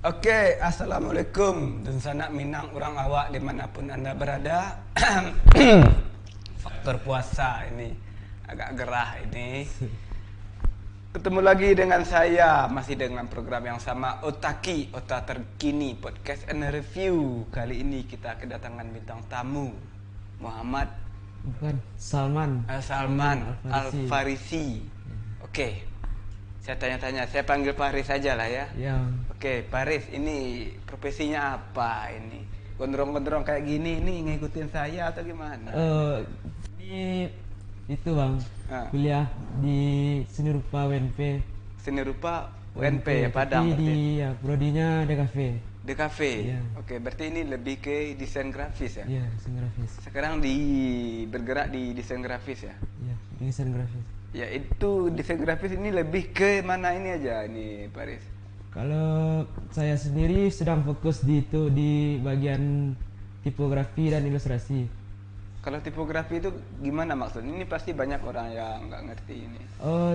Oke, assalamualaikum dan sanak minang orang awak dimanapun anda berada. Faktor puasa ini agak gerah ini. Ketemu lagi dengan saya masih dengan program yang sama, Otaki, Ota Terkini Podcast and Review. Kali ini kita kedatangan bintang tamu Muhammad Salman Al-Farisi. Oke, saya tanya-tanya, saya panggil Faris saja lah ya. Oke, Faris, ini profesinya apa ini? Gondrong-gondrong kayak gini, ini ngikutin saya atau gimana? Ini itu bang, kuliah di seni rupa UNP. Seni rupa UNP ya, Padang. Di prodinya DKV. DKV. Ya. Oke, berarti ini lebih ke desain grafis ya? Iya, desain grafis. Sekarang bergerak di desain grafis ya? Iya, desain grafis. Ya, itu desain grafis ini lebih ke mana ini aja nih, Faris? Kalau saya sendiri sedang fokus di bagian tipografi dan ilustrasi. Kalau tipografi itu gimana maksudnya? Ini pasti banyak orang yang nggak ngerti ini.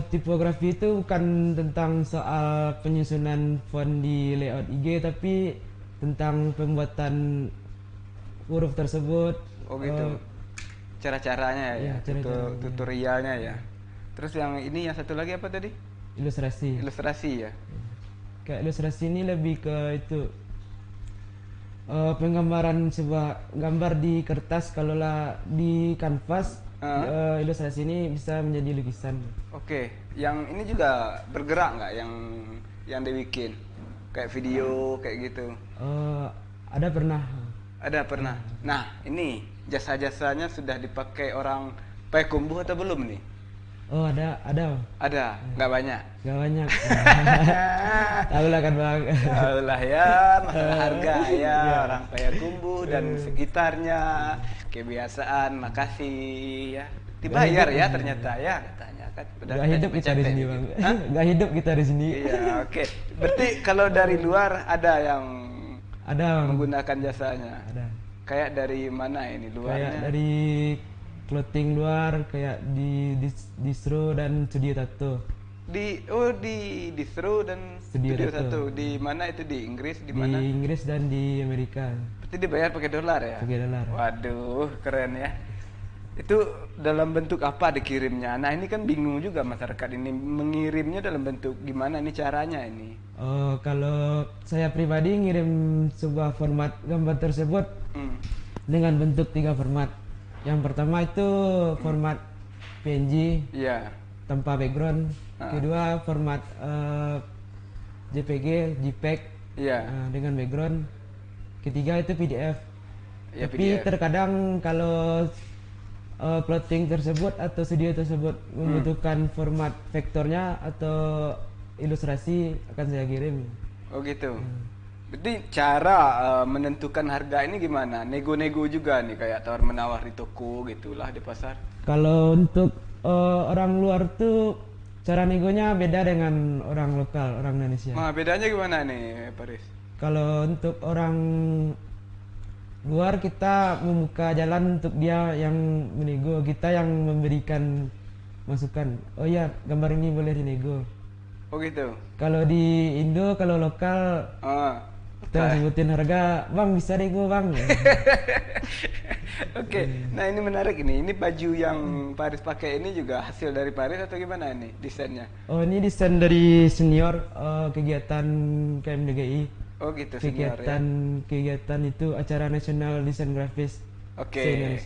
Tipografi itu bukan tentang soal penyusunan font di layout IG, tapi tentang pembuatan huruf tersebut. Oh gitu. Cara-caranya ya, tutorialnya ya. Terus yang ini yang satu lagi apa tadi? Ilustrasi. Ilustrasi ya. Kayak ilustrasi ini lebih ke itu penggambaran sebuah gambar di kertas. Kalau lah di kanvas, ilustrasi ini bisa menjadi lukisan. Oke, yang ini juga bergerak nggak yang dibikin kayak video kayak gitu? Ada pernah. Ada pernah. Nah, ini jasa-jasanya sudah dipakai orang Payakumbuh atau belum nih? Oh, ada. Ada, nggak banyak. Nggak banyak. Tahu lah kan bang. Tahu lah ya, masalah harga ya, orang Payakumbuh dan sekitarnya, kebiasaan, makasih ya. Dibayar ya ternyata ya, katanya kan. Gak hidup kita di sini bang. Gak hidup kita di sini. Iya, oke. Berarti kalau dari luar ada yang menggunakan jasanya. Ada. Kayak dari mana ini luarnya? Kayak dari clothing luar, kayak di distro dan studio tato. Di distro dan studio tato. Di mana itu, di Inggris di mana? Di Inggris dan di Amerika. Berarti dibayar pakai dolar ya? Pakai dolar. Waduh, keren ya. Itu dalam bentuk apa dikirimnya? Nah, ini kan bingung juga masyarakat ini mengirimnya dalam bentuk gimana nih caranya ini? Kalau saya pribadi ngirim sebuah format gambar tersebut dengan bentuk 3 format. Yang pertama itu format PNG tanpa background. Kedua format JPG, JPEG dengan background. Ketiga itu PDF. Tapi terkadang kalau plotting tersebut atau studio tersebut membutuhkan format vektornya atau ilustrasi, akan saya kirim. Oh gitu. Berarti cara menentukan harga ini gimana? Nego-nego juga nih, kayak tawar menawar di toko gitulah di pasar. Kalau untuk orang luar tuh cara negonya beda dengan orang lokal, orang Indonesia. Nah, bedanya gimana nih, Paris? Kalau untuk orang luar, kita membuka jalan untuk dia yang menego, kita yang memberikan masukan. Oh ya, gambar ini boleh dinego. Oh gitu. Kalau di Indo, kalau lokal kita sebutin harga, bang bisa nego bang. Oke. Nah ini menarik ini. Ini baju yang Paris pakai ini juga hasil dari Paris atau gimana ini desainnya? Oh, ini desain dari senior kegiatan KMDGI. Oh gitu, senior ya. Kegiatan itu acara nasional desain grafis. Oke.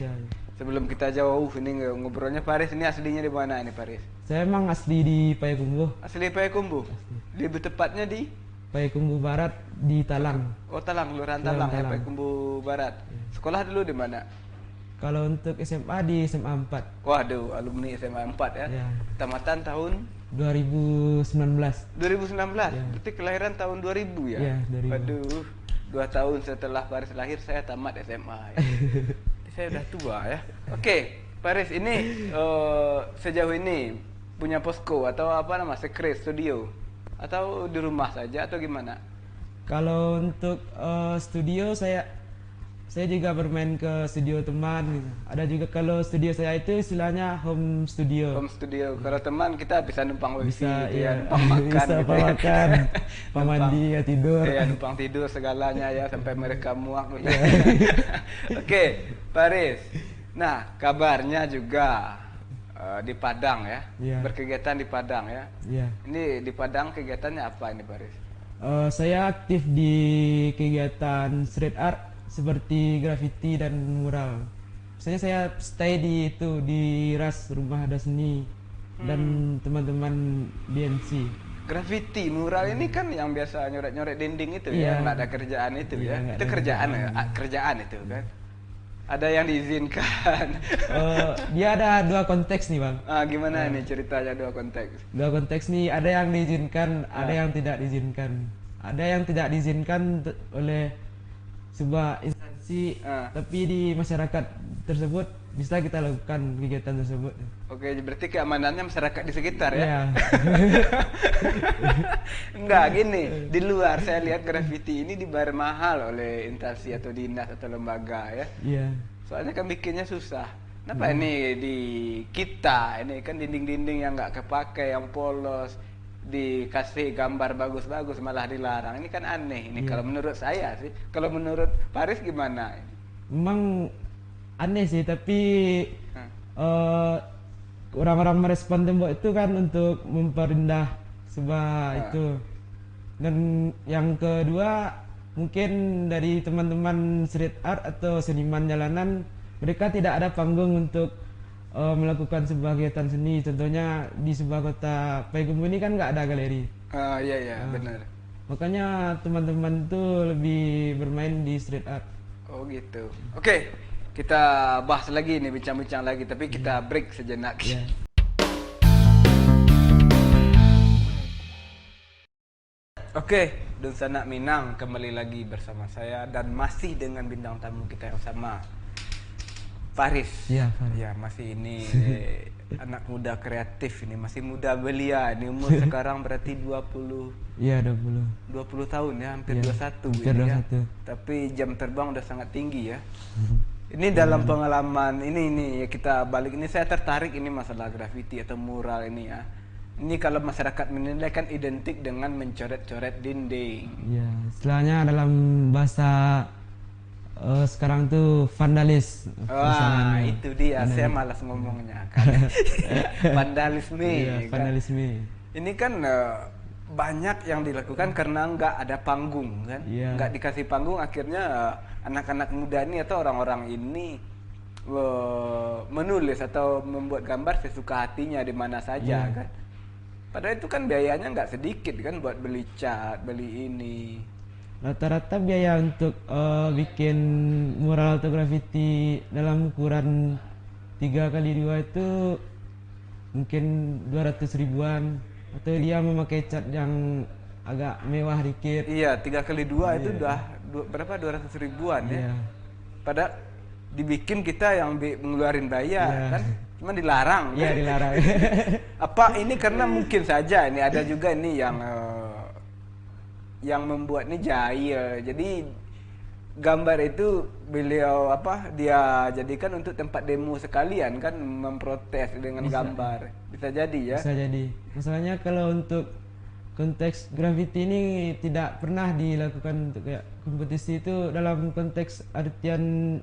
Sebelum kita jauh ini ngobrolnya, Paris ini aslinya di mana ini, Paris? Saya emang asli di Payakumbuh. Asli Payakumbuh. Lebih tepatnya di Payakumbuh Barat, di Talang. Oh, Talang, Kelurahan Talang ya, Payakumbuh Barat. Sekolah dulu di mana? Kalau untuk SMA di SMA 4. Waduh, alumni SMA 4 ya. Tamatan tahun 2019. 2019. Berarti kelahiran tahun 2000 ya? Iya, 2000. Waduh, 2 tahun setelah Paris lahir saya tamat SMA ya. Saya udah tua ya. Oke, Paris ini sejauh ini punya posko atau apa nama, secret studio atau di rumah saja atau gimana? Kalau untuk studio, saya saya juga bermain ke studio teman gitu. Ada juga kalau studio saya itu istilahnya home studio. Home studio. Kalau teman kita bisa numpang wifi Bisa gitu ya, ya, numpang makan bisa gitu ya. makan, mandi ya tidur. Iya, numpang tidur segalanya ya sampai mereka muak gitu. Oke, Paris. Nah, kabarnya juga di Padang ya. Iya. Berkegiatan di Padang ya. Iya. Ini di Padang kegiatannya apa ini, Paris? Saya aktif di kegiatan street art seperti graffiti dan mural. Misalnya saya stay di itu di RAS Rumah Ada Seni dan teman-teman BNC. Graffiti, mural ini kan yang biasa nyoret-nyoret dinding itu Iya. ya, nggak ada kerjaan itu Iya, ya. nggak Itu ada kerjaan ya, kerjaan. kerjaan itu kan. Ada yang diizinkan. Dia ada dua konteks nih bang. Gimana nih ceritanya dua konteks? Dua konteks nih, ada yang diizinkan, ada yang tidak diizinkan. Ada yang tidak diizinkan oleh sebuah instansi, tapi di masyarakat tersebut bisa kita lakukan kegiatan tersebut. Oke, berarti keamanannya masyarakat di sekitar ya? Iya. Enggak, gini, di luar saya lihat graffiti ini dibayar mahal oleh instansi atau dinas atau lembaga ya. Iya. Soalnya kan bikinnya susah. Kenapa ini di kita, ini kan dinding-dinding yang nggak kepakai, yang polos, dikasih gambar bagus-bagus malah dilarang. Ini kan aneh ini kalau menurut saya sih. Kalau menurut Paris gimana? Memang aneh sih, tapi orang-orang merespon tembok itu kan untuk memperindah sebuah itu. Dan yang kedua, mungkin dari teman-teman street art atau seniman jalanan, mereka tidak ada panggung untuk melakukan sebuah kegiatan seni. Contohnya di sebuah kota Payakumbuh ini kan nggak ada galeri. Iya, benar. Makanya teman-teman tuh lebih bermain di street art. Oh gitu. Oke, kita bahas lagi nih, bincang-bincang lagi, tapi kita break sejenak. Iya. Oke, Dun Sanak Minang kembali lagi bersama saya dan masih dengan bintang tamu kita yang sama, Faris. Iya, Faris. Ya, masih ini anak muda kreatif ini, masih muda belia. Ini umur sekarang berarti 20 Iya, 20 tahun ya, hampir 21 hampir ini 21. ya. Tapi jam terbang udah sangat tinggi ya. Ini dalam pengalaman ini ya, kita balik ini saya tertarik ini masalah graffiti atau mural ini ya. Ini kalau masyarakat menilai kan identik dengan mencoret-coret dinding. Ya, istilahnya dalam bahasa sekarang tuh vandalis. Wah, itu dia. Saya malas ngomongnya kan. Vandalisme. Iya, Kan? vandalisme. Ini kan banyak yang dilakukan karena nggak ada panggung kan. Iya. Nggak dikasih panggung, akhirnya anak-anak muda ini atau orang-orang ini menulis atau membuat gambar sesuka hatinya di mana saja kan. Padahal itu kan biayanya nggak sedikit kan buat beli cat, beli ini. Rata-rata biaya untuk bikin mural atau graffiti dalam ukuran 3x2 itu mungkin 200 ribuan, atau dia memakai cat yang agak mewah dikit. Iya, 3x2 itu udah berapa, 200 ribuan ya. Iya. Padahal dibikin kita yang mengeluarin bayar kan, cuma dilarang. Iya, dilarang. Apa ini karena mungkin saja ini ada juga ini yang membuat ini jahil. Jadi gambar itu beliau dia jadikan untuk tempat demo sekalian kan, memprotes dengan gambar. Bisa jadi ya. Bisa jadi. Masalahnya kalau untuk konteks graffiti ini tidak pernah dilakukan untuk kayak kompetisi itu, dalam konteks artian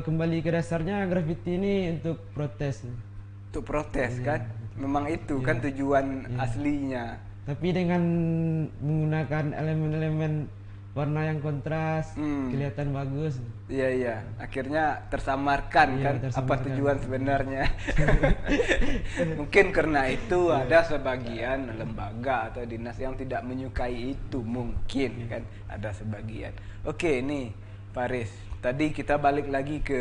kembali ke dasarnya graffiti ini untuk protes. Untuk protes kan. Memang itu kan tujuan aslinya. Tapi dengan menggunakan elemen-elemen warna yang kontras, kelihatan bagus. Iya. Akhirnya tersamarkan kan apa tujuan sebenarnya. Mungkin karena itu ada sebagian lembaga atau dinas yang tidak menyukai itu, mungkin kan ada sebagian. Oke, ini Faris. Tadi kita balik lagi ke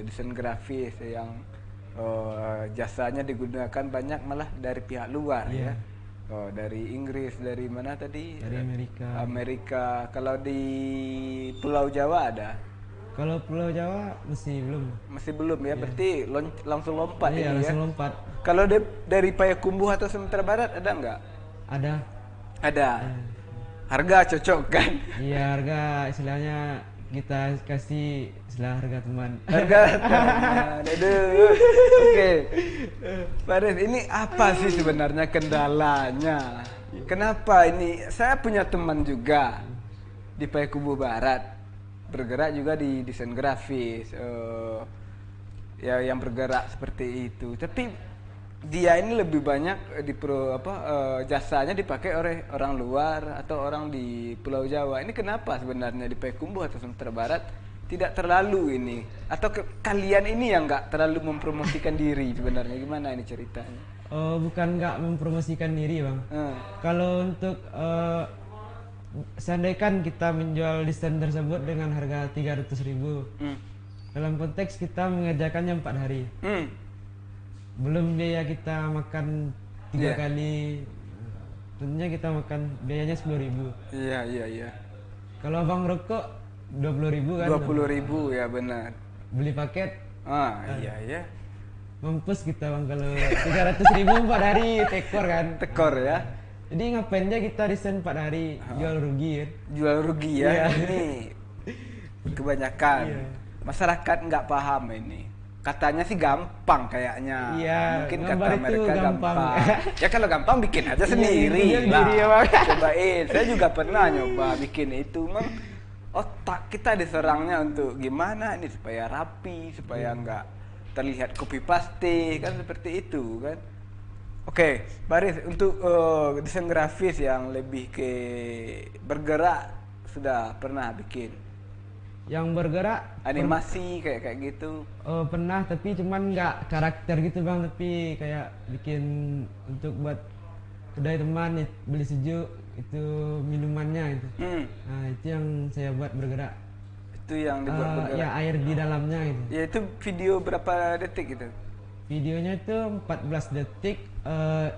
desain grafis yang jasanya digunakan banyak malah dari pihak luar ya. Oh, dari Inggris, dari mana tadi? Dari Amerika. Amerika. Kalau di Pulau Jawa ada? Kalau Pulau Jawa masih belum. Masih belum ya, berarti langsung lompat Iya, ini langsung ya. lompat. Kalau dari Payakumbuh atau Sumatera Barat ada nggak? Ada. Ada. Harga cocok kan? Iya, harga istilahnya kita kasih setelah harga teman. Harga teman. Aduh. Oke. Faris, ini apa sih sebenarnya kendalanya? Kenapa ini? Saya punya teman juga di Payakumbuh Barat, bergerak juga di desain grafis, ya yang bergerak seperti itu. Tapi dia ini lebih banyak jasanya dipakai oleh orang luar atau orang di Pulau Jawa. Ini kenapa sebenarnya di Payakumbuh atau Sumatera Barat tidak terlalu ini? Atau kalian ini yang nggak terlalu mempromosikan diri sebenarnya? Gimana ini ceritanya? Oh, bukan nggak mempromosikan diri, Bang. Kalau untuk seandainya kita menjual desain tersebut dengan harga 300.000, dalam konteks kita mengerjakannya 4 hari. Belum biaya kita makan 3 kali, tentunya kita makan biayanya 10.000. Iya. Kalau abang rokok 20.000 kan? 20.000 ya benar. Beli paket. Iya. Mampus kita bang kalau 300.000 4 hari tekor kan? Tekor ya. Jadi ngapainnya kita desain 4 hari jual rugi kan? Jual rugi ya. Ini kebanyakan masyarakat nggak paham ini. Katanya sih gampang kayaknya. Mungkin kata mereka gampang. Ya kalau gampang bikin aja sendiri. Ya, cobain. Saya juga pernah nyoba bikin itu. Memang otak kita diserangnya untuk gimana ini supaya rapi, supaya nggak terlihat copy paste kan, seperti itu kan. Oke, Baris, untuk desain grafis yang lebih ke bergerak sudah pernah bikin? Yang bergerak animasi kayak gitu. Pernah, tapi cuman nggak karakter gitu bang, tapi kayak bikin untuk buat kedai teman beli sejuk itu minumannya itu. Nah itu yang saya buat bergerak. Itu yang dibuat bergerak. Ya air di dalamnya gitu. Ya itu video berapa detik itu? Videonya itu 14 detik.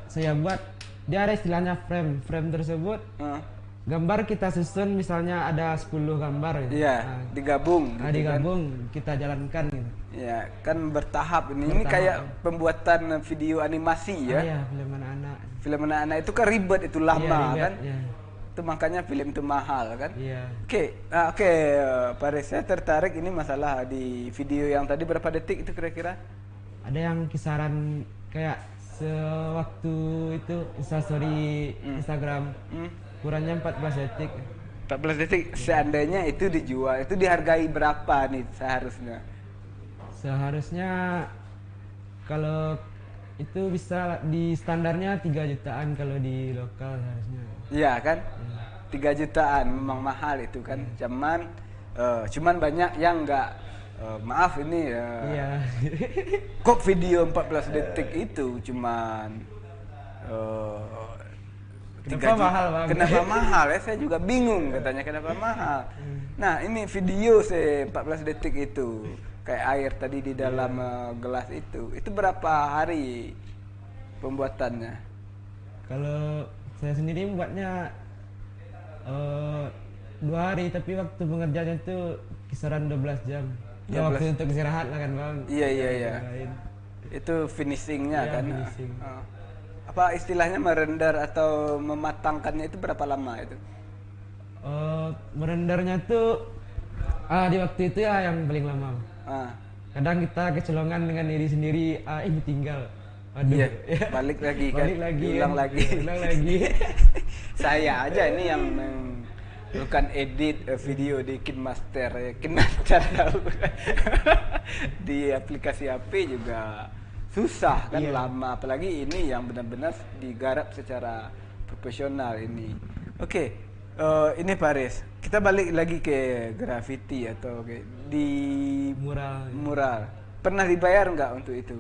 Saya buat, dia ada istilahnya frame tersebut. Gambar kita susun, misalnya ada 10 gambar gitu. Iya, digabung gitu digabung kan? Kita jalankan gitu. Ya, kan bertahap ini. Ini kayak pembuatan video animasi ya. Iya, film anak-anak. Film anak-anak itu kan ribet, itu lama ribet, kan? Iya. Itu makanya film itu mahal kan? Iya. Oke, Paris, saya tertarik ini masalah di video yang tadi berapa detik itu kira-kira? Ada yang kisaran kayak sewaktu itu instastory Instagram. Kurangnya 14 detik. 14 detik. Seandainya itu dijual, itu dihargai berapa nih seharusnya? Seharusnya kalau itu bisa di standarnya 3 jutaan kalau di lokal seharusnya. Iya kan? 3 jutaan memang mahal itu kan. Cuman banyak yang enggak maaf ini kok video 14 detik itu cuman Kenapa mahal bang? Kenapa mahal ya? Saya juga bingung katanya kenapa mahal. Nah ini video 14 detik itu kayak air tadi di dalam gelas itu berapa hari pembuatannya? Kalau saya sendiri membuatnya 2 hari, tapi waktu pengerjaannya itu kisaran 12 jam. Ya, waktu untuk istirahat lah kan bang. Iya. Itu finishingnya kan. Finishing. Apa istilahnya merender atau mematangkannya itu berapa lama itu? Merendernya tuh di waktu itu ya yang paling lama. Kadang kita kecolongan dengan diri sendiri, ini tinggal. Aduh, balik lagi kan, ulang lagi. Saya aja ini yang bukan edit video di KineMaster tahu. Di aplikasi HP juga susah kan, lama, apalagi ini yang benar-benar digarap secara profesional ini. Oke, ini Paris, kita balik lagi ke graffiti atau di mural. Pernah dibayar nggak untuk itu?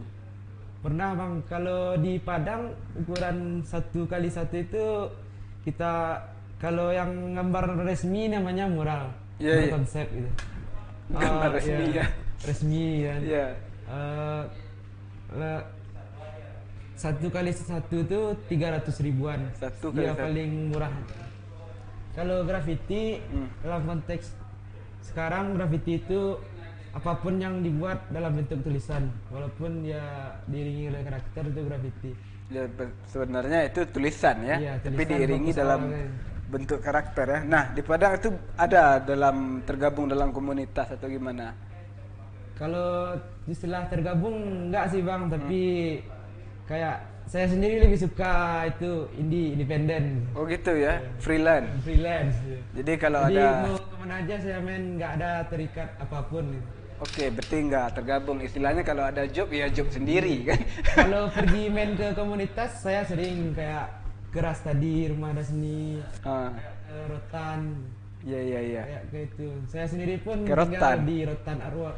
Pernah bang, kalau di Padang ukuran 1x1 itu kita, kalau yang gambar resmi namanya mural, konsep gitu. Gambar resmi ya. Resmi kan. 1x1 itu 300 ribuan. Ya paling murah. Kalau graffiti dalam konteks sekarang, graffiti itu apapun yang dibuat dalam bentuk tulisan, walaupun dia diiringi oleh karakter, itu graffiti. Ya sebenarnya itu tulisan ya, iya, tapi diiringi dalam bentuk karakter ya. Nah, di Padang itu ada tergabung dalam komunitas atau gimana? Kalau istilah tergabung enggak sih Bang, tapi kayak saya sendiri lebih suka itu independen. Oh gitu ya, freelance. Freelance. Jadi kalau Jadi ada mau kemana aja saya main, nggak ada terikat apapun. Oke, berarti nggak tergabung. Istilahnya kalau ada job ya job sendiri kan. Kalau pergi main ke komunitas, saya sering kayak keras tadi, rumah ada seni, rotan. Iya. Kayak gitu. Saya sendiri pun Ke tinggal Rotan. di Rotan Arwak.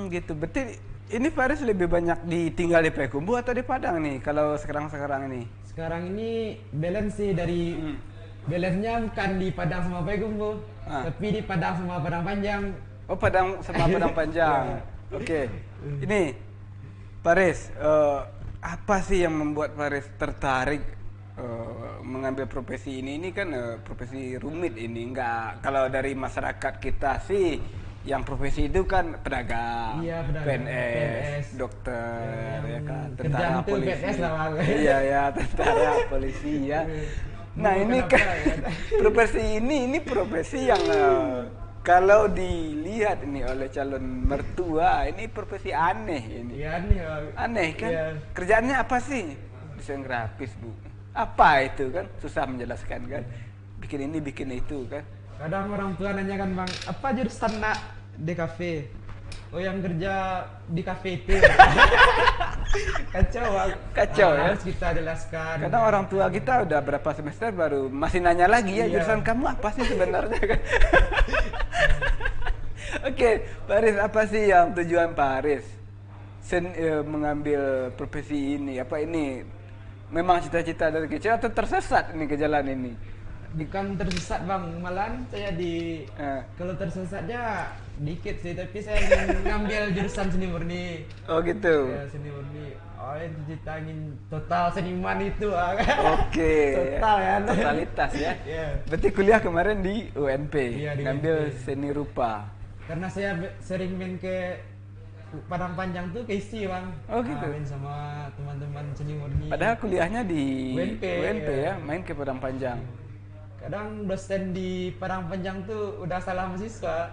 Gitu. Berarti ini Faris lebih banyak ditinggal di Payakumbuh atau di Padang nih kalau sekarang ini? Sekarang ini balance sih dari balance-nya bukan di Padang sama Payakumbuh, tapi di Padang sama Padang Panjang. Oh, Padang sama Padang Panjang. Oke. Ini Faris, apa sih yang membuat Faris tertarik mengambil profesi ini? Ini kan profesi rumit ini. Enggak, kalau dari masyarakat kita sih yang profesi itu kan pedagang, PNS, dokter, ya kan, tentara, polisi. PNS lah, Bang. Iya ya, tentara, polisi ya. Nah, ini kan profesi ini profesi yang kalau dilihat ini oleh calon mertua, ini profesi aneh ini. Iya, Aneh kan? Iya. Kerjaannya apa sih? Desain grafis, Bu. Apa itu kan? Susah menjelaskan kan? Bikin ini, bikin itu kan? Kadang orang tua nanya kan, Bang, apa jurusan nak di kafe? Oh, yang kerja di kafe itu. Kacau, Bang. Kacau ya? Harus kita jelaskan. Kadang orang tua kita udah berapa semester baru masih nanya lagi ya, jurusan kamu apa sih sebenarnya kan? Oke, Faris, apa sih yang tujuan Faris mengambil profesi ini? Apa ini memang cita-cita dari kecil atau tersesat ini ke jalan ini? Bukan tersesat, Bang, malahan saya kalau tersesatnya dikit sih, tapi saya ingin ngambil jurusan seni murni. Oh gitu. Ya, seni murni. Oh, kita ingin total seniman itu. Oke. Total ya. Totalitas ya. Yeah. Berarti kuliah kemarin di UNP, Iya, di ngambil UNP. seni rupa. Karena saya sering main ke Padang Panjang tuh ke isi, Bang. Oh, gitu. Main sama teman-teman seni murni. Padahal kuliahnya di UNP, ya, main ke Padang Panjang. Kadang dosen di Padang Panjang tuh udah salah mahasiswa.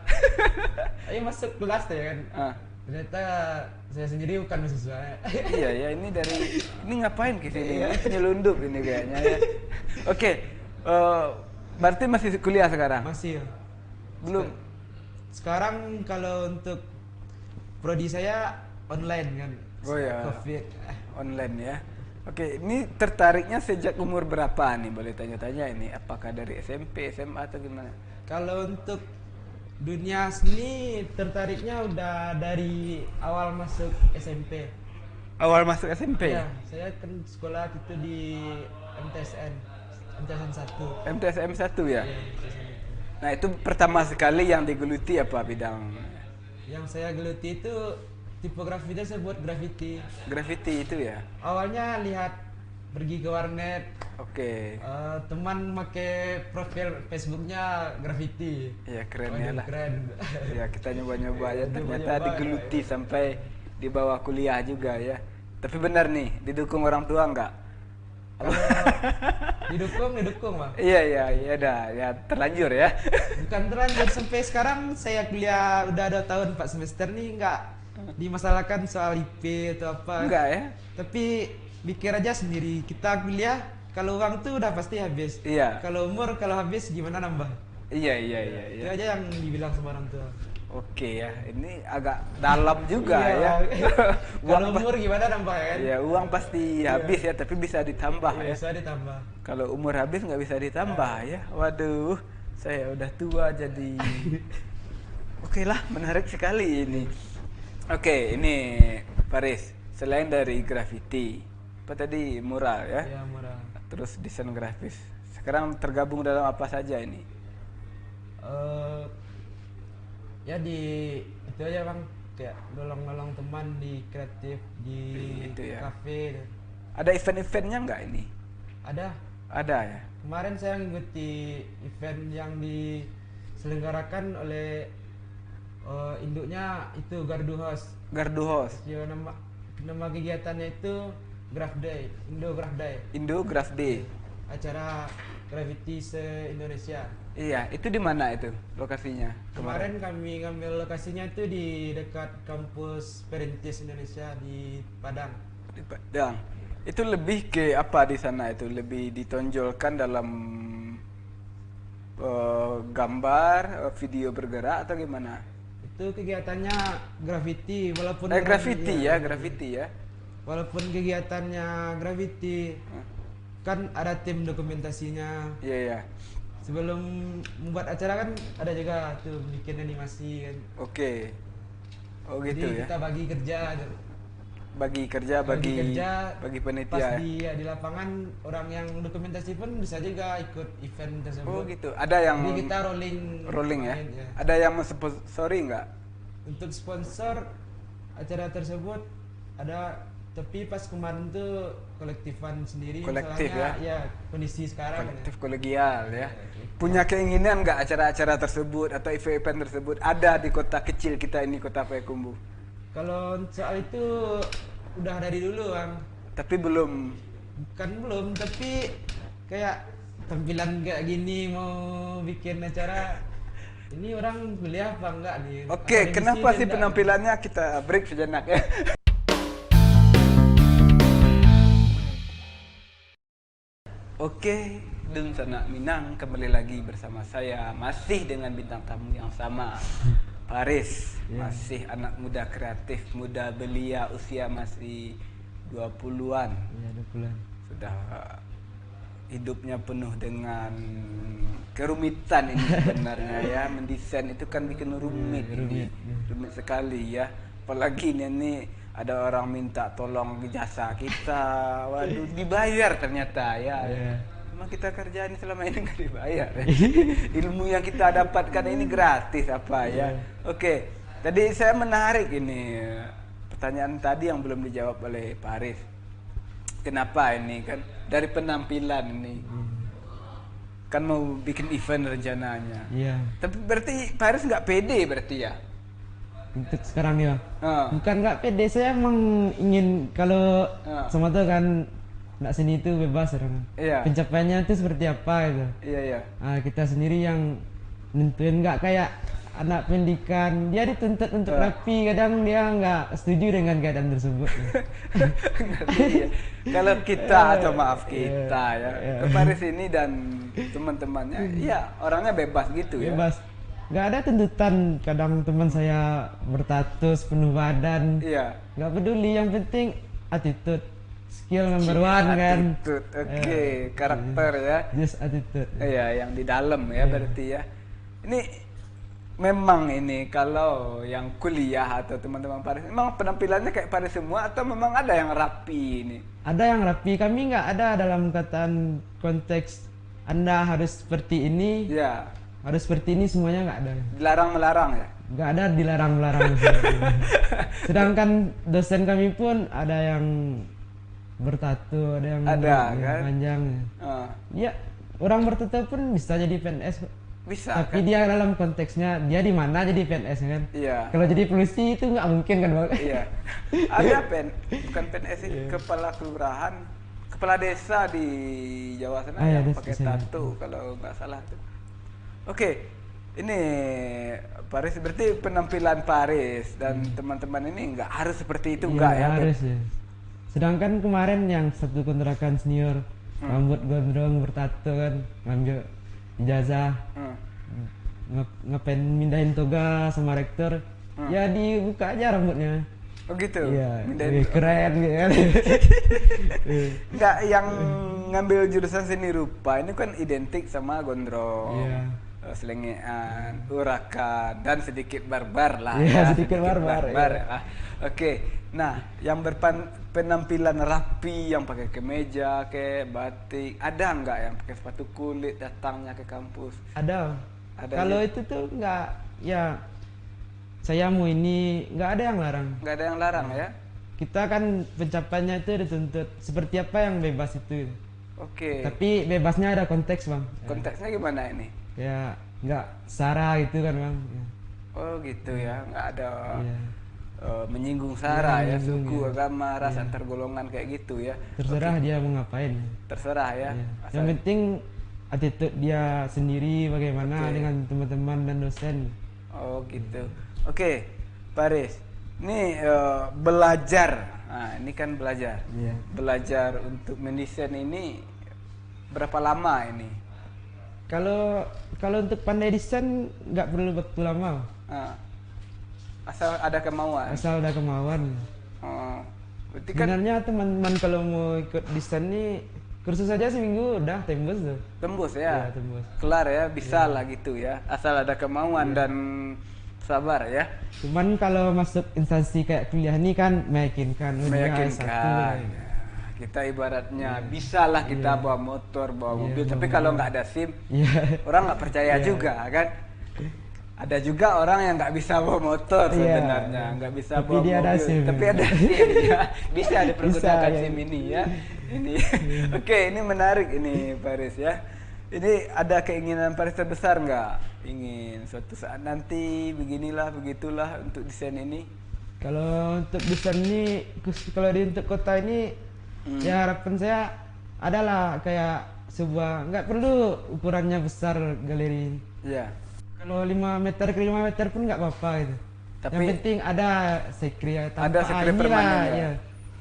Ayo masuk kelas deh kan. Ternyata saya sendiri bukan mahasiswa. Iya ya, ini ngapain ke sini? Penyelundup ini kayaknya ya. Oke. Berarti masih kuliah sekarang? Masih. Belum. Sekarang kalau untuk prodi saya online kan. Oh ya. Covid. Online ya. Oke, ini tertariknya sejak umur berapa nih? Boleh tanya-tanya ini. Apakah dari SMP, SMA atau gimana? Kalau untuk dunia seni tertariknya udah dari awal masuk SMP. Awal masuk SMP? Ya, saya kan sekolah itu di MTSN 1. MTSM 1 ya? Iya, MTSN 1. Nah, itu pertama sekali yang digeluti apa bidang? Yang saya geluti itu tipografi, saya buat graffiti. Graffiti itu ya? Awalnya lihat pergi ke warnet. Oke. Teman pakai profil Facebooknya graffiti. Ya keren ya lah. Keren. Ya kita nyoba-nyoba ya, ternyata Nyoba-nyoba, digeluti sampai dibawa kuliah juga ya. Tapi benar nih, didukung orang tua enggak? Kalau didukung Bang. Iya dah, ya terlanjur ya. Bukan terlanjur, sampai sekarang saya kuliah udah 2 tahun 4 semester nih nggak dimasalahkan soal IP atau apa. Enggak ya? Tapi pikir aja sendiri, kita kuliah kalau uang tuh udah pasti habis. Iya. Kalau umur kalau habis gimana nambah? Iya. Itu aja yang dibilang sama orang tua. Oke ya, ini agak dalam juga Iya, ya. Kalau umur gimana nambah kan? Ya uang pasti habis ya, tapi bisa ditambah ya. Bisa ditambah. Kalau umur habis nggak bisa ditambah ya. Waduh, saya udah tua jadi. Oke lah, menarik sekali ini. Oke, ini Faris, selain dari graffiti, apa tadi mural ya? Iya, mural. Terus desain grafis. Sekarang tergabung dalam apa saja ini? Ya itu aja Bang, kayak nolong-nolong teman di kreatif, di Itu ya. kafe. Ada event-eventnya nggak ini? Ada ya. Kemarin saya mengikuti event yang diselenggarakan oleh induknya itu Gardu House. Gardu House. Ya, nama kegiatannya itu Graph Day, Indo Graph Day. Indo Graph Day. Acara graffiti se-Indonesia. Iya, itu di mana itu lokasinya? Kemarin kami ngambil lokasinya itu di dekat kampus Perintis Indonesia di Padang. Di Padang. Itu lebih ke apa di sana itu? Lebih ditonjolkan dalam gambar, video bergerak atau gimana? Itu kegiatannya graffiti, walaupun Graffiti ya, graffiti ya. Walaupun kegiatannya graffiti, kan ada tim dokumentasinya. Iya, iya. Sebelum membuat acara kan ada juga tuh bikin animasi kan. Oke. Oh gitu. Jadi ya. kita bagi kerja. Bagi panitia. Pas di lapangan orang yang dokumentasi pun bisa juga ikut event tersebut. Oh gitu. Ada yang Jadi kita rolling ya. ya. Ada yang mensponsori nggak? Untuk sponsor acara tersebut ada, tapi pas kemarin tuh kolektifan sendiri. Kolektif ya kondisi sekarang kolektif kolegial ya. Punya keinginan nggak acara-acara tersebut atau event tersebut ada di kota kecil kita ini, Kota Payakumbuh? Kalau soal itu udah dari dulu Bang. Tapi belum. Bukan belum, tapi kayak tampilan kayak gini mau bikin acara ini orang kuliah apa enggak nih? Oke, kenapa sih penampilannya? Kita break sejenak ya. Oke, Dun Sanak Minang kembali lagi bersama saya, masih dengan bintang tamu yang sama, Paris. Masih anak muda kreatif, muda belia, usia masih 20-an. Iya, 20-an. Sudah hidupnya penuh dengan kerumitan ini sebenarnya ya. Mendesain itu kan bikin rumit, rumit sekali ya. Apalagi ini ada orang minta tolong jasa kita, waduh dibayar ternyata ya. Emang kita kerja ini selama ini nggak dibayar ya? Ilmu yang kita dapatkan ini gratis apa ya. Oke, tadi saya menarik ini pertanyaan tadi yang belum dijawab oleh Pak Arif. Kenapa ini kan dari penampilan ini kan mau bikin event rencananya. Iya. Tapi berarti Pak Arif nggak pede berarti ya? Untuk sekarang ya. Bukan nggak pede, saya emang ingin kalau sama tuh kan nggak seni itu bebas orang. Iya. Pencapaiannya itu seperti apa gitu. Iya, iya. Nah, kita sendiri yang nentuin, nggak kayak anak pendidikan dia dituntut untuk rapi, kadang dia nggak setuju dengan keadaan tersebut. Iya. Kalau kita atau maaf kita ya ke Paris ini dan teman-temannya, iya orangnya bebas gitu ya. Bebas. Nggak ada tuntutan. Kadang teman saya bertatus penuh badan. Iya. Nggak peduli, yang penting attitude, skill number one kan. Attitude, oke. Karakter ya. Just attitude. Iya, yang di dalam ya berarti ya. Ini memang ini kalau yang kuliah atau teman-teman Paris, memang penampilannya kayak Paris semua atau memang ada yang rapi ini? Ada yang rapi, kami nggak ada dalam kataan konteks Anda harus seperti ini. Ya. Harus seperti ini, semuanya nggak ada. Dilarang-melarang ya? Nggak ada dilarang-melarang. Sedangkan dosen kami pun ada yang bertato, ada yang kan? panjang. Ya, orang bertato pun bisa jadi PNS. Bisa. Tapi kan? Dia dalam konteksnya dia di mana jadi PNS kan? Iya. Kalau jadi polisi itu nggak mungkin kan Bang? Iya. Ada bukan PNS sih, kepala kelurahan, kepala desa di Jawa sana yang pakai tato kalau nggak salah tuh. Oke, ini Paris berarti penampilan Paris dan teman-teman ini nggak harus seperti itu, nggak ya? Harus ya. Sedangkan kemarin yang satu kontrakan senior rambut gondrong bertato kan, ngambil ijazah, ngapain mindahin toga sama rektor, ya dibuka aja rambutnya. Oh gitu? Iya, keren gitu kan. Nggak, yang ngambil jurusan seni rupa ini kan identik sama gondrong. Iya. Selengean, urakan, dan sedikit barbar lah. Iya, ya, sedikit barbar. Ya. Oke, nah yang penampilan rapi, yang pakai kemeja, kayak batik, ada nggak yang pakai sepatu kulit datangnya ke kampus? Ada. Kalau itu tuh nggak, ya saya mau ini, nggak ada yang larang. Nggak ada yang larang ya? Kita kan pencapaiannya itu dituntut seperti apa yang bebas itu. Oke. Tapi bebasnya ada konteks Bang. Konteksnya gimana ini? Ya nggak sara gitu kan Bang. Oh gitu ya, nggak ada menyinggung sara ya, suku, agama, ras, antar golongan kayak gitu ya. Terserah dia mau ngapain. Terserah ya. Yang penting attitude dia sendiri bagaimana dengan teman-teman dan dosen. Oh gitu. Oke, Paris. Ini belajar. Nah, ini kan belajar. Iya. Belajar untuk mendesain ini berapa lama ini? Kalau untuk pandai desain nggak perlu waktu lama. Asal ada kemauan. Asal ada kemauan. Oh, berarti kan Sebenarnya teman-teman kalau mau ikut desain nih kursus saja seminggu udah tembus tuh. tembus ya? Iya, tembus. Kelar ya, bisa lah gitu ya. Asal ada kemauan dan sabar ya. Cuman kalau masuk instansi kayak kuliah ini kan meyakinkan. Meyakinkan. Kita ibaratnya bisa lah kita bawa motor, bawa mobil, tapi kalau nggak ada SIM, orang nggak percaya juga kan. Ada juga orang yang nggak bisa bawa motor sebenarnya, nggak bisa tapi bawa dia mobil, ada SIM, tapi ada SIM ya, bisa dipergunakan Bisa, ya. SIM ini ya. Ini, oke, ini menarik ini Paris ya. Ini ada keinginan Paris terbesar nggak? Ingin suatu saat nanti beginilah, begitulah untuk desain ini? Kalau untuk desain ini, kalau di untuk kota ini, ya harapan saya adalah kayak sebuah, nggak perlu ukurannya besar galeri. Iya. Kalau 5 meter ke 5 meter pun nggak apa-apa gitu. Tapi yang penting ada sekre tanpa ada sekre permanen ya? ya.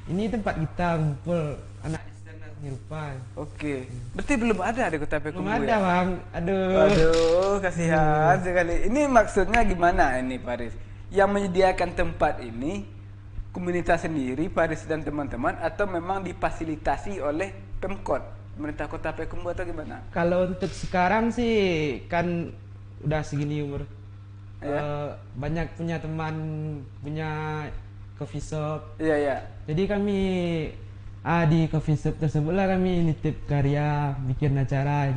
Ini tempat kita ngumpul anak desain dan seni rupa. Oke. Berarti belum ada di Kota Belum Payakumbuh ada ya? bang, aduh. Aduh, kasihan sekali. Ini maksudnya gimana ini Paris? Yang menyediakan tempat ini komunitas sendiri, Paris dan teman-teman, atau memang difasilitasi oleh Pemkot, pemerintah Kota Payakumbuh atau gimana? Kalau untuk sekarang sih kan udah segini umur, banyak punya teman, punya coffee shop. Iya, iya. Jadi kami di coffee shop tersebut lah kami nitip karya, bikin acara.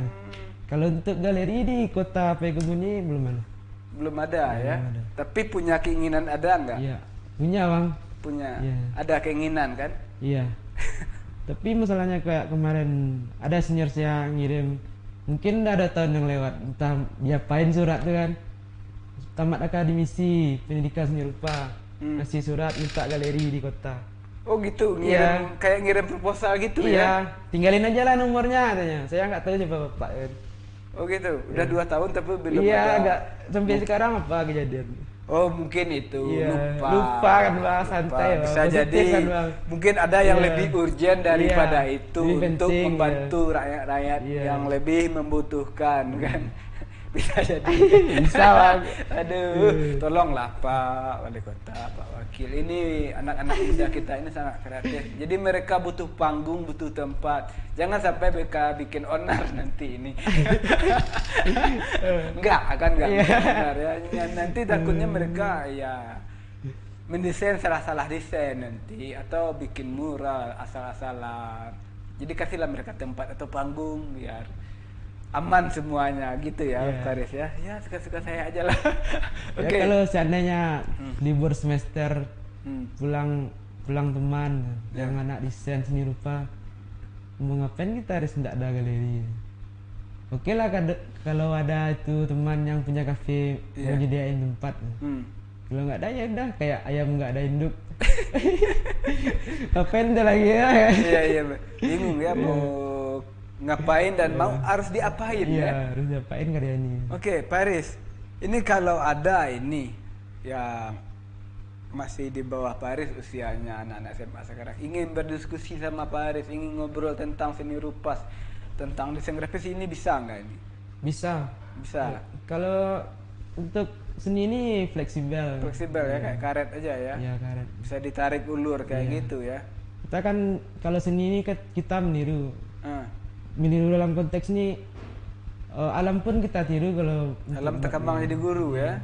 Kalau untuk galeri di Kota Payakumbuh ini belum ada. Belum ada ya? ada. Tapi punya keinginan ada nggak? Iya, punya bang. Punya. Iya. Ada keinginan kan? Iya. Tapi masalahnya kayak kemarin ada senior saya ngirim, mungkin udah ada tahun yang lewat, entah diapain surat tuh kan. Tamat akademisi pendidikan seni rupa, kasih surat minta galeri di kota. Oh gitu, ngirim kayak ngirim proposal gitu ya? Iya, tinggalin aja lah nomornya katanya. Saya nggak tahu coba bapak kan. Oh gitu, udah 2 tahun tapi belum Iya, ada. nggak sampai sekarang apa kejadian? Oh mungkin itu Iya, lupa. lupa kan bang, santai bang. Bisa Positif jadi kan, Bang. mungkin ada yang Iya. lebih urgent daripada Iya, itu lebih untuk penting, membantu rakyat-rakyat Iya. yang lebih membutuhkan kan. Bisa jadi. Bisa, Bang. Aduh, tolonglah Pak Wali Kota, Pak Wakil. Ini anak-anak muda kita ini sangat kreatif. Jadi mereka butuh panggung, butuh tempat. Jangan sampai mereka bikin onar nanti ini. Enggak benar ya. Nanti takutnya mereka ya mendesain salah-salah desain nanti atau bikin mural asal-asalan. Jadi kasihlah mereka tempat atau panggung biar aman semuanya gitu ya, Paris ya. Ya suka-suka saya aja lah. Oke. Ya, kalau seandainya libur semester pulang teman yang anak desain seni rupa, mau ngapain kita harus tidak ada galeri. Oke lah kalau ada itu teman yang punya kafe mau nyediain tempat. Kalau nggak ada ya udah kayak ayam nggak ada induk. Ngapain dia lagi ya? Iya bingung ya mau ngapain dan mau harus diapain ya. Iya, harus diapain karya ini. Oke, Paris. Ini kalau ada ini ya masih di bawah Paris usianya anak-anak SMA sekarang ingin berdiskusi sama Paris, ingin ngobrol tentang seni rupa, tentang desain grafis ini bisa nggak ini? Bisa. Bisa. Kalau untuk seni ini fleksibel. Fleksibel ya, kayak karet aja ya. Iya, karet. Bisa ditarik ulur kayak gitu ya. Kita kan kalau seni ini kita meniru. Meniru dalam konteks ini alam pun kita tiru kalau alam terkembang jadi guru ya.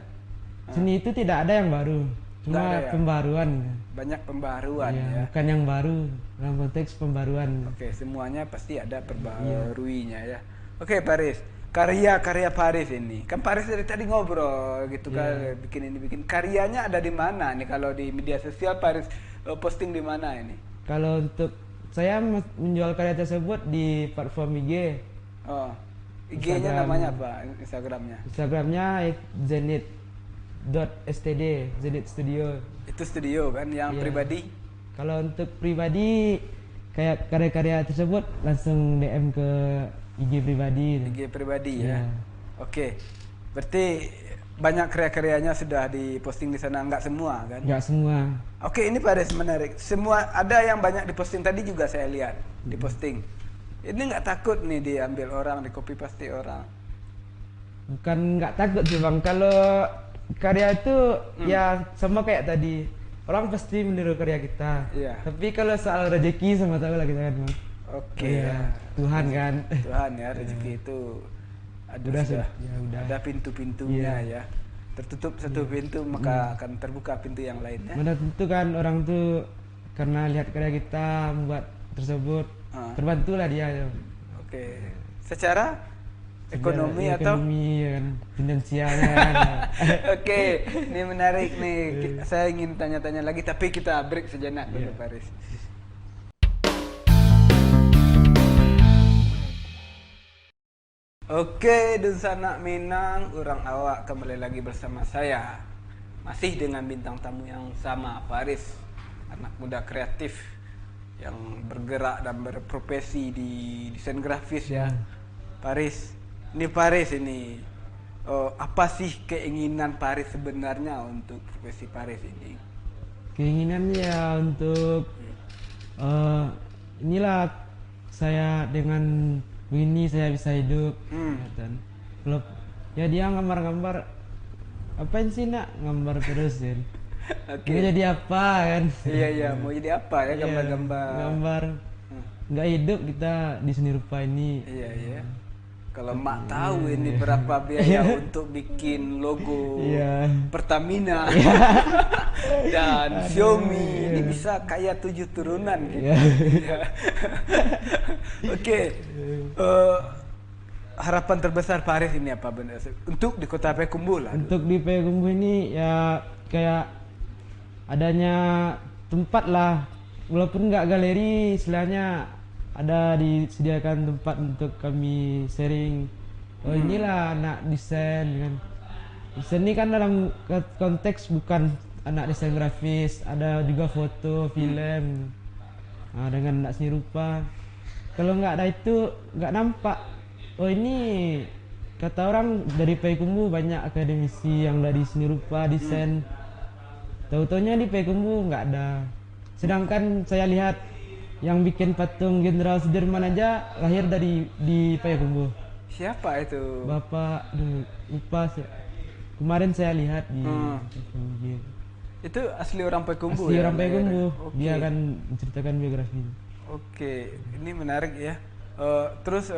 Seni itu tidak ada yang baru, cuma ada ya? pembaruan. Banyak pembaruan Iya, ya. bukan yang baru dalam konteks pembaruan. Oke, semuanya pasti ada perbaruinya ya. Oke, Paris. Karya-karya Paris ini. Kan Paris dari tadi ngobrol gitu kan, bikin ini bikin. Karyanya ada di mana nih kalau di media sosial Paris posting di mana ini? Kalau untuk saya menjual karya tersebut di platform IG. Oh. IG-nya namanya apa? Instagramnya? Instagramnya zenith.std, Zenith Studio. Itu studio kan yang pribadi? Kalau untuk pribadi kayak karya-karya tersebut langsung DM ke IG pribadi. IG pribadi ya. Oke. Berarti banyak karya-karyanya sudah diposting di sana, nggak semua kan? Nggak semua. Oke, ini Paris menarik. Semua ada yang banyak diposting tadi juga saya lihat diposting. Ini nggak takut nih diambil orang, di copy paste orang? Bukan nggak takut sih bang. Kalau karya itu ya sama kayak tadi, orang pasti meniru karya kita. Iya. Tapi kalau soal rezeki sama tahu lah kita kan bang. Oke. Ya, Tuhan kan. Tuhan ya, rezeki itu ada pintu-pintunya ya. Tertutup satu pintu maka akan terbuka pintu yang lainnya. Mana tentu kan orang tuh karena lihat karya kita membuat tersebut terbantulah dia. Oke. Secara ekonomi atau ekonomi kan, finansialnya kan. Oke, ini menarik nih. Saya ingin tanya-tanya lagi tapi kita break sejenak dulu Paris. Oke, Dun Sanak Minang, orang awak kembali lagi bersama saya. Masih dengan bintang tamu yang sama, Paris. Anak muda kreatif yang bergerak dan berprofesi di desain grafis ya. Paris, ini apa sih keinginan Paris sebenarnya untuk profesi Paris ini? Keinginannya untuk inilah saya dengan begini saya bisa hidup. Dan kalau ya dia gambar-gambar apain sih nak gambar terusin. Mau jadi apa kan? Iya mau jadi apa ya gambar nggak hidup kita di seni rupa ini. Iya. Kalau mak tahu ini berapa biaya untuk bikin logo Pertamina dan Xiaomi, ini bisa kaya 7 turunan gitu. Oke. Harapan terbesar Paris ini apa benar untuk di Kota Payakumbuh lah? Untuk di Payakumbuh ini ya kayak adanya tempat lah, walaupun nggak galeri, istilahnya ada disediakan tempat untuk kami sharing. Oh inilah anak desain kan. Desain ini kan dalam konteks bukan anak desain grafis, ada juga foto, film. Nah, dengan anak seni rupa. Kalau nggak ada itu nggak nampak. Oh ini kata orang dari Payakumbuh banyak akademisi yang dari seni rupa, desain. Tahu-taunya di Payakumbuh nggak ada. Sedangkan saya lihat yang bikin patung Jenderal Sudirman aja lahir di Payakumbuh. Siapa itu? Bapak lupa sih. Kemarin saya lihat di itu asli orang Payakumbuh. Asli orang Payakumbuh. Dia akan menceritakan biografi. Oke, ini menarik ya. Terus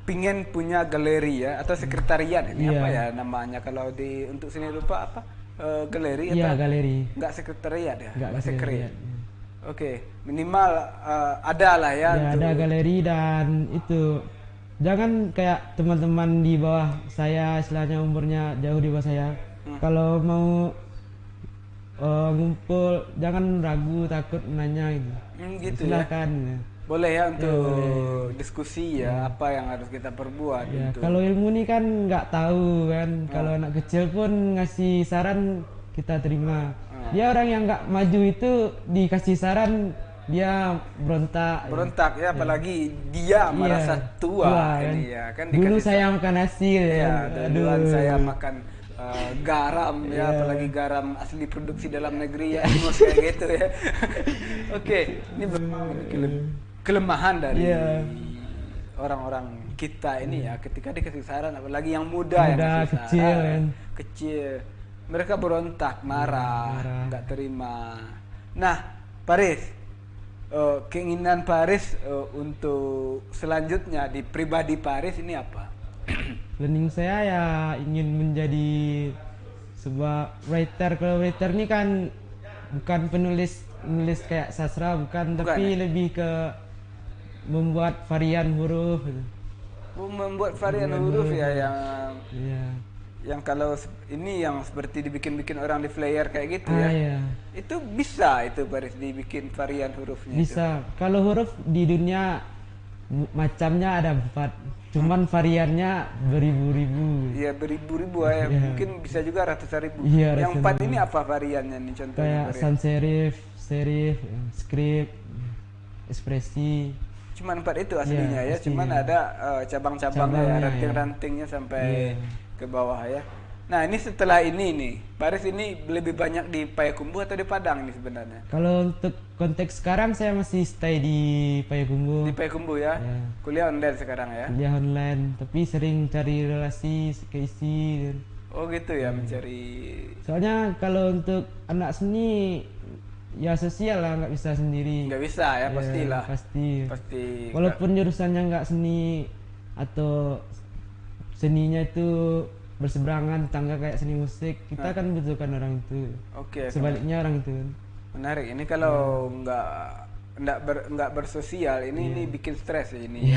pingin punya galeri ya atau sekretariat ini apa ya namanya kalau untuk seni rupa apa? Galeri atau? Iya, galeri. Enggak sekretariat ya? Enggak sekretariat. Oke, minimal ada lah ya. Ada galeri dan itu jangan kayak teman-teman di bawah saya, istilahnya umurnya jauh di bawah saya. Kalau mau ngumpul jangan ragu takut menanya gitu. Gitu silakan. Ya. Boleh ya untuk diskusi ya apa yang harus kita perbuat. Ya, kalau ilmu ini kan nggak tahu kan. Kalau anak kecil pun ngasih saran kita terima. Dia orang yang nggak maju itu dikasih saran dia berontak ya, apalagi dia merasa tua ini ya kan. Dulu saya makan nasi ya, duluan saya makan garam ya, apalagi garam asli produksi dalam negeri ya, kayak gitu ya. Oke, ini kelemahan dari orang-orang kita ini ya, ketika dikasih saran apalagi yang muda yang kecil mereka berontak, marah, nggak terima. Nah, Paris, keinginan Paris untuk selanjutnya di pribadi Paris ini apa? Planning saya ya ingin menjadi sebuah writer. Kalau writer ini kan bukan penulis kayak sastra, bukan tapi ya? Lebih ke membuat varian huruf. Membuat varian huruf ya yang kalau ini yang seperti dibikin orang di flyer kayak gitu ya. Iya. Itu bisa itu Paris dibikin varian hurufnya. Bisa. Kalau huruf di dunia macamnya ada 4. Cuman variannya beribu-ribu. Iya, beribu-ribu ya. Mungkin bisa juga ratusan ribu. Iya, yang 4 ini apa variannya nih contohnya? Kayak sans serif, script. ekspresi. Cuma 4 itu aslinya ya, cuman ada cabang-cabang ya, ranting-rantingnya sampai ke bawah ya. Nah ini setelah ini nih, Baris ini lebih banyak di Payakumbuh atau di Padang ini sebenarnya? Kalau untuk konteks sekarang saya masih stay di Payakumbuh. Di Payakumbuh ya? Kuliah online sekarang ya? Kuliah online, tapi sering cari relasi keisi. Oh gitu ya, mencari. Soalnya kalau untuk anak seni ya sosial lah, nggak bisa sendiri. Nggak bisa ya, pastilah. Pasti. Walaupun jurusannya nggak seni atau seninya itu berseberangan tangga kayak seni musik, kita kan butuhkan orang itu. Oke. Sebaliknya orang itu. Menarik. Ini kalau nggak bersosial, ini bikin stres ya ini.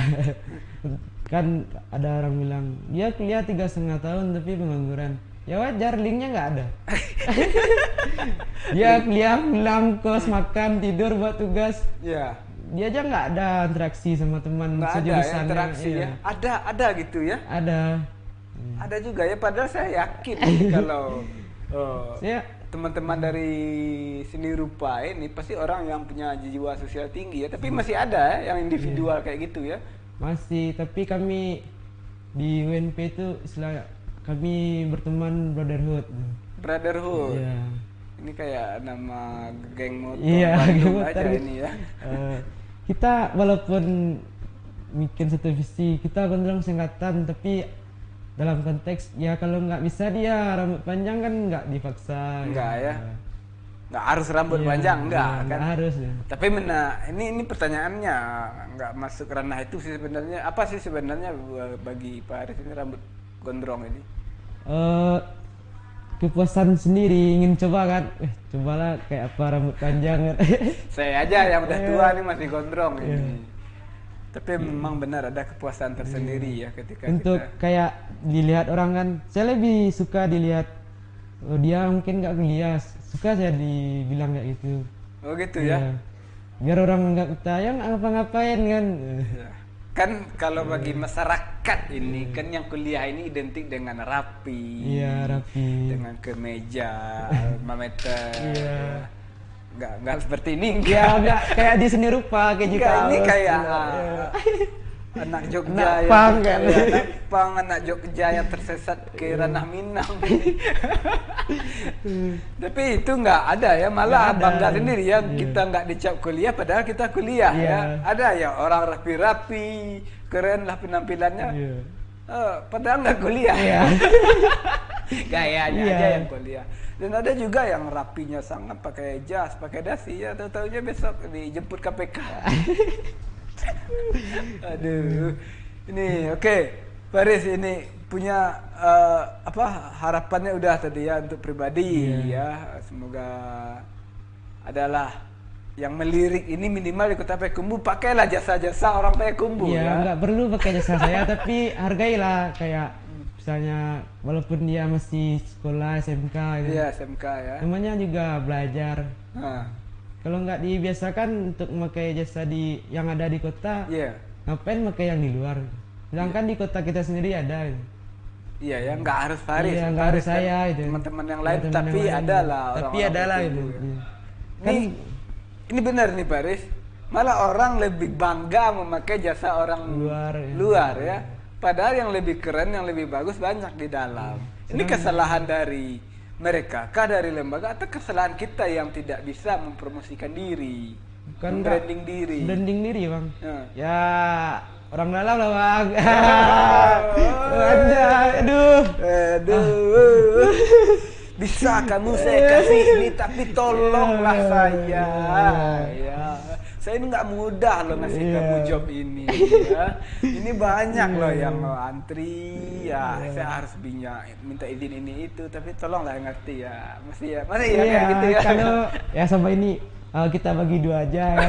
Kan ada orang bilang dia kuliah 3,5 tahun tapi pengangguran. Ya wajar, linknya nggak ada. Dia kuliah, pulang, kos, makan, tidur, buat tugas. Ya. Dia aja nggak ada interaksi sama teman sejurusan. Nggak ada interaksi ya. Ada gitu ya. Ada juga ya. Padahal saya yakin kalau teman-teman dari seni rupa ini pasti orang yang punya jiwa sosial tinggi ya. Tapi masih ada ya yang individual kayak gitu ya. Masih. Tapi kami di UNP itu istilah kami berteman brotherhood. Iya. Ini kayak nama geng motor. Iya, geng motor aja ini ya. Kita walaupun bikin satu visi, kita gondrong singkatan, tapi dalam konteks ya kalau nggak bisa dia rambut panjang kan nggak dipaksa. Enggak ya. Nggak harus rambut panjang, enggak kan? Nggak harus ya. Tapi ini pertanyaannya nggak masuk ranah itu sih sebenarnya. Apa sih sebenarnya bagi Pak Aris ini rambut gondrong ini? Kepuasan sendiri, ingin coba kan, cobalah kayak apa rambut panjang. Saya aja yang udah tua nih masih gondrong ini. Tapi memang benar ada kepuasan tersendiri ya ketika untuk kita kayak dilihat orang kan. Saya lebih suka dilihat dia mungkin nggak kuliah, suka saya dibilang kayak gitu. Oh gitu ya. Biar orang nggak kita yang ngapa-ngapain kan. Kan kalau bagi masyarakat ini kan yang kuliah ini identik dengan rapi. Iya, rapi. Dengan kemeja 5 meter. Iya. Enggak seperti ini. Ya enggak kayak di seni rupa kayak juga. Ini kayak anak Jogja anak Jogja yang tersesat ke ranah Minang. Tapi itu nggak ada ya, malah bangga sendiri ya kita nggak dicap kuliah padahal kita kuliah ya. Ada ya orang rapi-rapi, keren lah penampilannya. Padahal nggak kuliah. Gayanya aja yang kuliah. Dan ada juga yang rapinya sangat pakai jas, pakai dasi ya, tahu-tahunya besok dijemput KPK. Aduh, ini oke. Baris ini punya harapannya udah tadi ya untuk pribadi ya. Semoga adalah yang melirik ini minimal di Kota Payakumbuh pakailah jasa-jasa orang Payakumbuh ya. Nggak perlu pakai jasa saya tapi hargailah kayak misalnya walaupun dia masih sekolah SMK gitu. Iya, SMK ya. Namanya juga belajar. Kalau nggak dibiasakan untuk memakai jasa yang ada di kota, ngapain pakai yang di luar? Sedangkan di kota kita sendiri ada. Iya ya, nggak harus Faris. Iya, nggak harus saya itu. Teman-teman yang lain, tapi ada lah orang-orang. Tapi ada lah itu. Kan ini benar nih Faris. Malah orang lebih bangga memakai jasa orang luar ya. Padahal yang lebih keren, yang lebih bagus banyak di dalam. Ini kesalahan dari mereka, kah dari lembaga, atau kesalahan kita yang tidak bisa mempromosikan diri, branding diri. Branding diri bang. Ya orang dalam lah bang. Aduh. Bisa kamu saya kasih ini, tapi tolonglah saya. Saya ini nggak mudah loh ngasih kamu job ini ya. Ini banyak loh yang antri ya. Saya harus minta izin ini itu, tapi tolonglah ngerti ya. Masih ya kayak gitu ya. Kalau ya sama ini kita bagi 2 aja ya.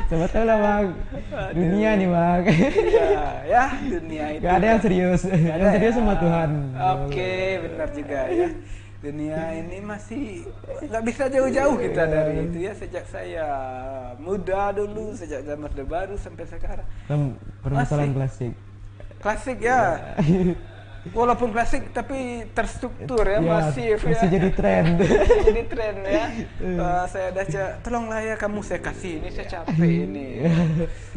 Coba tahu lah bang. Dunia nih bang. Ya dunia itu. Gak ada yang serius. Yang serius sama Tuhan. Oke, benar juga ya. Dunia ini masih nggak bisa jauh-jauh kita dari itu ya, sejak saya muda dulu, sejak zaman Orde Baru sampai sekarang. Permasalahan klasik ya. walaupun klasik tapi terstruktur ya, masif masih ya. jadi tren. Masih jadi tren ya. Saya ada tolonglah ya kamu saya kasih ini, saya capek ini.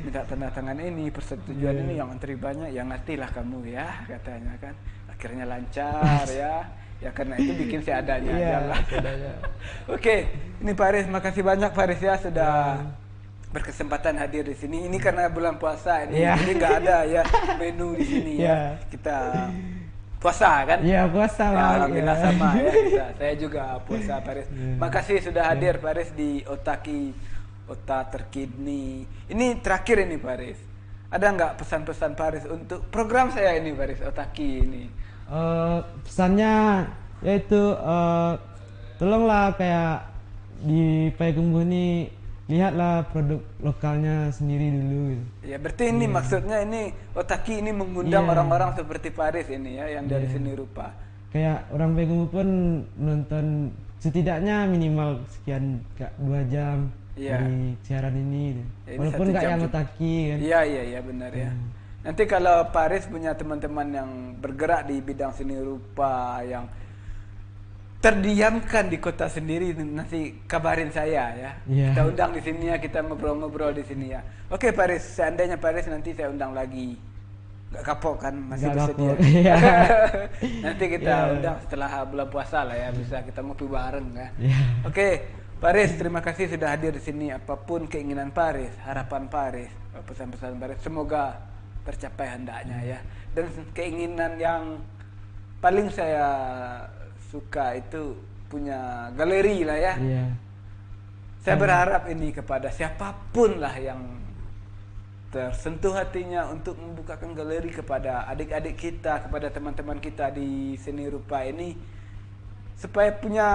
Minta tanda tangan ini, persetujuan ini yang antri banyak, ya ngertilah kamu ya katanya kan. Akhirnya lancar ya. Ya karena itu bikin seadanya aja lah. Oke, ini Pak Aris, makasih banyak Pak Aris ya sudah berkesempatan hadir di sini. Ini karena bulan puasa ini, jadi nggak ada ya menu di sini ya. Kita puasa kan? Iya puasa ya, lah. alhamdulillah sama ya kita. Saya juga puasa Pak Aris. Makasih sudah hadir Pak Aris di Otaki Ota Terkini. Ini terakhir ini Pak Aris. Ada nggak pesan-pesan Pak Aris untuk program saya ini Pak Aris, Otaki ini? Pesannya yaitu tolonglah kayak di Payakumbuh ini lihatlah produk lokalnya sendiri dulu. Ya berarti ini maksudnya ini Otaki ini mengundang orang-orang seperti Paris ini ya yang dari seni rupa. Kayak orang Payakumbuh pun nonton setidaknya minimal sekian 2 jam dari siaran ini. Walaupun nggak yang Otaki kan. Iya benar ya. Nanti kalau Paris punya teman-teman yang bergerak di bidang seni rupa yang terdiamkan di kota sendiri, nanti kabarin saya ya. Kita undang di sini ya, kita ngobrol-ngobrol di sini ya. Oke Paris, seandainya Paris nanti saya undang lagi. Gak kapok kan, masih bersedia. Nanti kita undang setelah bulan puasa lah ya, bisa kita ngopi bareng ya. Oke, Paris, terima kasih sudah hadir di sini. Apapun keinginan Paris, harapan Paris, pesan-pesan Paris, semoga tercapai hendaknya ya. Dan keinginan yang paling saya suka itu punya galeri lah ya. Saya berharap ini kepada siapapun lah yang tersentuh hatinya untuk membukakan galeri kepada adik-adik kita, kepada teman-teman kita di seni rupa ini, supaya punya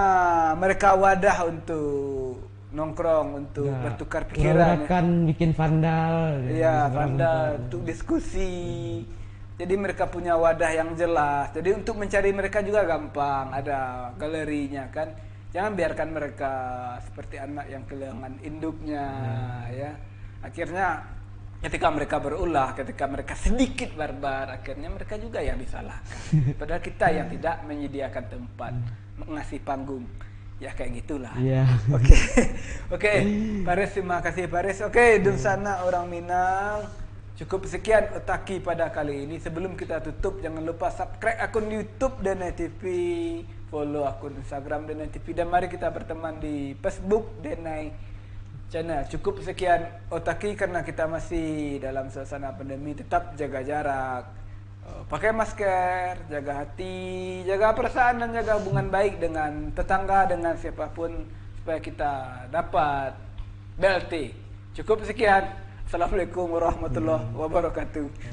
mereka wadah untuk nongkrong, untuk bertukar pikiran. Kan bikin vandal. Iya, vandal untuk diskusi. Jadi mereka punya wadah yang jelas. Jadi untuk mencari mereka juga gampang, ada galerinya kan. Jangan biarkan mereka seperti anak yang kehilangan induknya ya. Akhirnya ketika mereka berulah, ketika mereka sedikit barbar, akhirnya mereka juga yang disalahkan. Padahal kita yang tidak menyediakan tempat, mengasih panggung. Ya kayak gitulah. Oke, Paris, terima kasih Paris. Oke, Dunsana orang Minang. Cukup sekian Otaki pada kali ini. Sebelum kita tutup, jangan lupa subscribe akun YouTube Denai TV, follow akun Instagram Denai TV, dan mari kita berteman di Facebook Denai Channel. Cukup sekian Otaki, karena kita masih dalam suasana pandemi. Tetap jaga jarak, pakai masker, jaga hati, jaga perasaan, dan jaga hubungan baik dengan tetangga, dengan siapapun, supaya kita dapat BLT. Cukup sekian. Assalamualaikum warahmatullahi wabarakatuh.